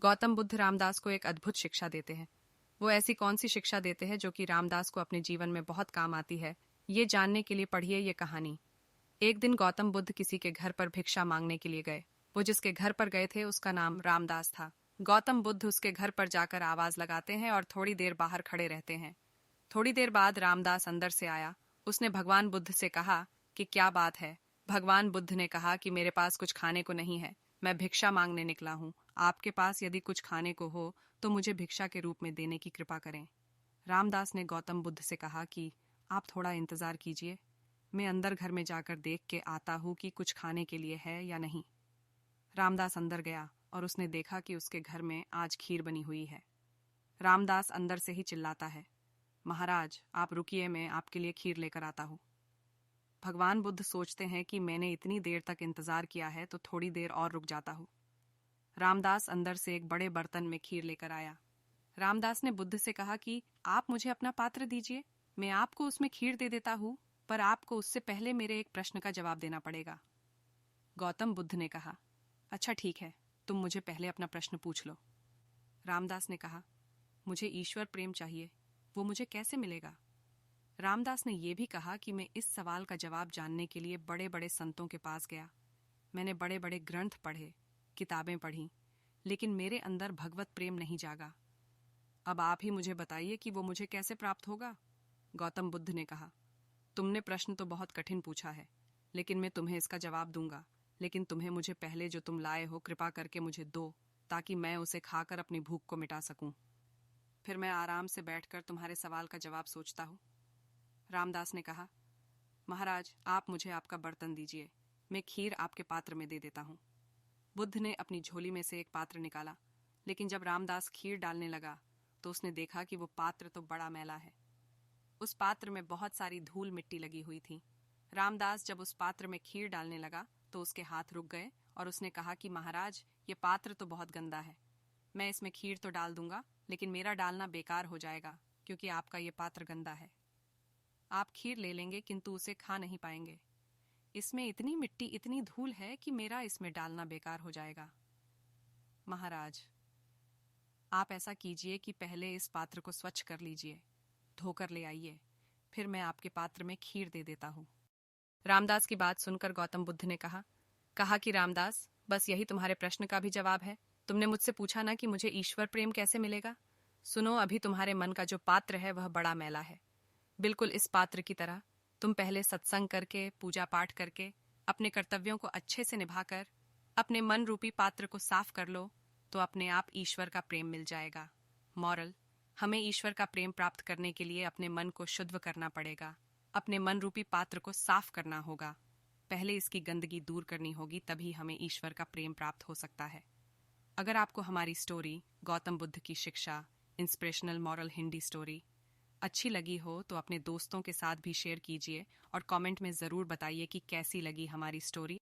गौतम बुद्ध रामदास को एक अद्भुत शिक्षा देते हैं। वो ऐसी कौन सी शिक्षा देते हैं जो कि रामदास को अपने जीवन में बहुत काम आती है, ये जानने के लिए पढ़िए ये कहानी। एक दिन गौतम बुद्ध किसी के घर पर भिक्षा मांगने के लिए गए। वो जिसके घर पर गए थे उसका नाम रामदास था। गौतम बुद्ध उसके घर पर जाकर आवाज लगाते हैं और थोड़ी देर बाहर खड़े रहते हैं। थोड़ी देर बाद रामदास अंदर से आया। उसने भगवान बुद्ध से कहा कि क्या बात है। भगवान बुद्ध ने कहा कि मेरे पास कुछ खाने को नहीं है, मैं भिक्षा मांगने निकला हूँ। आपके पास यदि कुछ खाने को हो तो मुझे भिक्षा के रूप में देने की कृपा करें। रामदास ने गौतम बुद्ध से कहा कि आप थोड़ा इंतजार कीजिए, मैं अंदर घर में जाकर देख के आता हूँ कि कुछ खाने के लिए है या नहीं। रामदास अंदर गया और उसने देखा कि उसके घर में आज खीर बनी हुई है। रामदास अंदर से ही चिल्लाता है, महाराज आप रुकिए, मैं आपके लिए खीर लेकर आता हूँ। भगवान बुद्ध सोचते हैं कि मैंने इतनी देर तक इंतजार किया है तो थोड़ी देर और रुक जाता हूँ। रामदास अंदर से एक बड़े बर्तन में खीर लेकर आया। रामदास ने बुद्ध से कहा कि आप मुझे अपना पात्र दीजिए, मैं आपको उसमें खीर दे देता हूँ, पर आपको उससे पहले मेरे एक प्रश्न का जवाब देना पड़ेगा। गौतम बुद्ध ने कहा, अच्छा ठीक है, तुम मुझे पहले अपना प्रश्न पूछ लो। रामदास ने कहा, मुझे ईश्वर प्रेम चाहिए, वो मुझे कैसे मिलेगा? रामदास ने यह भी कहा कि मैं इस सवाल का जवाब जानने के लिए बड़े बड़े संतों के पास गया। मैंने बड़े बड़े ग्रंथ पढ़े, किताबें पढ़ी, लेकिन मेरे अंदर भगवत प्रेम नहीं जागा। अब आप ही मुझे बताइए कि वो मुझे कैसे प्राप्त होगा? गौतम बुद्ध ने कहा, तुमने प्रश्न तो बहुत कठिन पूछा है, लेकिन मैं तुम्हें इसका जवाब दूंगा। लेकिन तुम्हें मुझे पहले जो तुम लाए हो कृपा करके मुझे दो, ताकि मैं उसे खाकर अपनी भूख को मिटा सकूं। फिर मैं आराम से बैठकर तुम्हारे सवाल का जवाब सोचता हूं। रामदास ने कहा, महाराज आप मुझे आपका बर्तन दीजिए, मैं खीर आपके पात्र में दे देता हूं। बुद्ध ने अपनी झोली में से एक पात्र निकाला, लेकिन जब रामदास खीर डालने लगा तो उसने देखा कि वो पात्र तो बड़ा मैला है। उस पात्र में बहुत सारी धूल मिट्टी लगी हुई थी। रामदास जब उस पात्र में खीर डालने लगा तो उसके हाथ रुक गए और उसने कहा कि महाराज ये पात्र तो बहुत गंदा है, मैं इसमें खीर तो डाल दूंगा, लेकिन मेरा डालना बेकार हो जाएगा क्योंकि आपका ये पात्र गंदा है। आप खीर ले लेंगे किंतु उसे खा नहीं पाएंगे। इसमें इतनी मिट्टी इतनी धूल है कि मेरा इसमें डालना बेकार हो जाएगा। महाराज आप ऐसा कीजिए कि पहले इस पात्र को स्वच्छ कर लीजिए, धोकर ले आइए, फिर मैं आपके पात्र में खीर दे देता हूँ। रामदास की बात सुनकर गौतम बुद्ध ने कहा कि रामदास बस यही तुम्हारे प्रश्न का भी जवाब है। तुमने मुझसे पूछा ना कि मुझे ईश्वर प्रेम कैसे मिलेगा। सुनो, अभी तुम्हारे मन का जो पात्र है वह बड़ा मैला है, बिल्कुल इस पात्र की तरह। तुम पहले सत्संग करके, पूजा पाठ करके, अपने कर्तव्यों को अच्छे से निभाकर अपने मन रूपी पात्र को साफ कर लो तो अपने आप ईश्वर का प्रेम मिल जाएगा। मॉरल, हमें ईश्वर का प्रेम प्राप्त करने के लिए अपने मन को शुद्ध करना पड़ेगा, अपने मन रूपी पात्र को साफ करना होगा। पहले इसकी गंदगी दूर करनी होगी, तभी हमें ईश्वर का प्रेम प्राप्त हो सकता है। अगर आपको हमारी स्टोरी गौतम बुद्ध की शिक्षा, इंस्पिरेशनल मॉरल हिंदी स्टोरी अच्छी लगी हो तो अपने दोस्तों के साथ भी शेयर कीजिए और कमेंट में ज़रूर बताइए कि कैसी लगी हमारी स्टोरी।